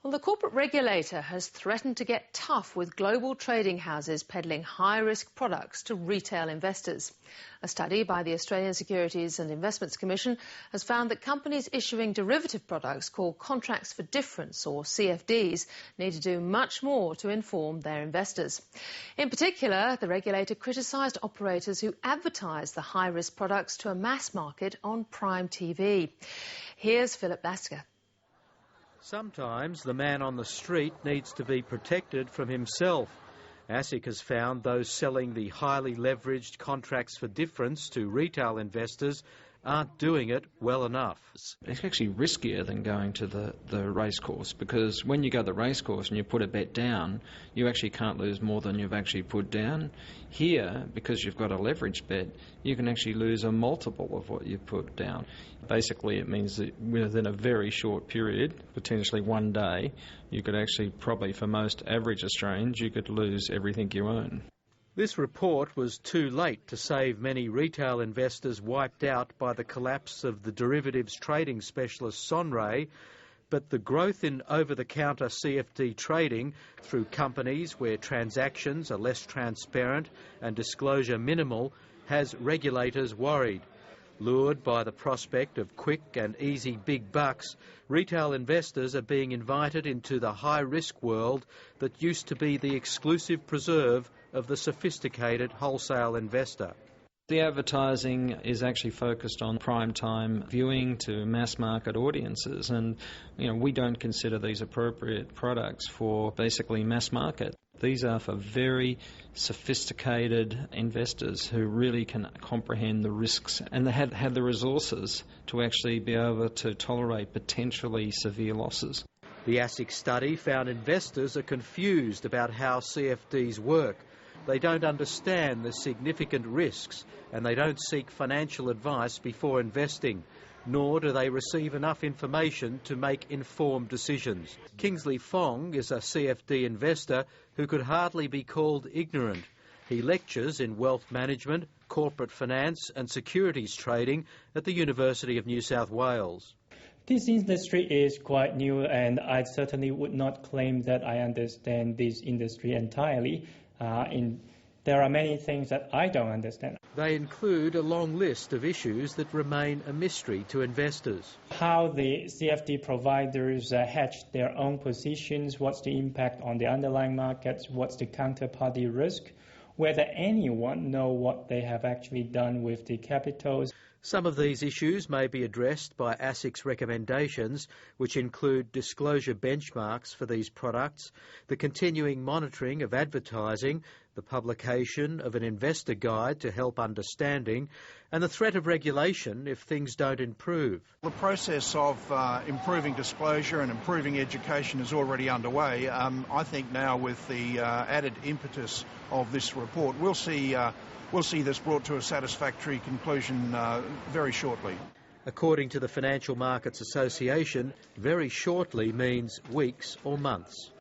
Well, the corporate regulator has threatened to get tough with global trading houses peddling high-risk products to retail investors. A study by the Australian Securities and Investments Commission has found that companies issuing derivative products called contracts for difference, or CFDs, need to do much more to inform their investors. In particular, the regulator criticised operators who advertise the high-risk products to a mass market on Prime TV. Here's Philip Lasker. Sometimes the man on the street needs to be protected from himself. ASIC has found those selling the highly leveraged contracts for difference to retail investors aren't doing it well enough. It's actually riskier than going to the racecourse, because when you go to the racecourse and you put a bet down, you actually can't lose more than you've actually put down. Here, because you've got a leveraged bet, you can actually lose a multiple of what you put down. Basically, it means that within a very short period, potentially one day, you could actually, probably for most average Australians, you could lose everything you own. This report was too late to save many retail investors wiped out by the collapse of the derivatives trading specialist Sonray, but the growth in over-the-counter CFD trading through companies where transactions are less transparent and disclosure minimal has regulators worried. Lured by the prospect of quick and easy big bucks, retail investors are being invited into the high-risk world that used to be the exclusive preserve of the sophisticated wholesale investor. The advertising is actually focused on prime time viewing to mass market audiences, and we don't consider these appropriate products for basically mass market. These are for very sophisticated investors who really can comprehend the risks and they have the resources to actually be able to tolerate potentially severe losses. The ASIC study found investors are confused about how CFDs work. They don't understand the significant risks and they don't seek financial advice before investing, nor do they receive enough information to make informed decisions. Kingsley Fong is a CFD investor who could hardly be called ignorant. He lectures in wealth management, corporate finance and securities trading at the University of New South Wales. This industry is quite new, and I certainly would not claim that I understand this industry entirely. There are many things that I don't understand. They include a long list of issues that remain a mystery to investors. How the CFD providers hedge their own positions, what's the impact on the underlying markets, what's the counterparty risk, whether anyone knows what they have actually done with the capitals. Some of these issues may be addressed by ASIC's recommendations, which include disclosure benchmarks for these products, the continuing monitoring of advertising, the publication of an investor guide to help understanding, and the threat of regulation if things don't improve. The process of improving disclosure and improving education is already underway. I think now with the added impetus of this report, we'll see this brought to a satisfactory conclusion very shortly. According to the Financial Markets Association, very shortly means weeks or months.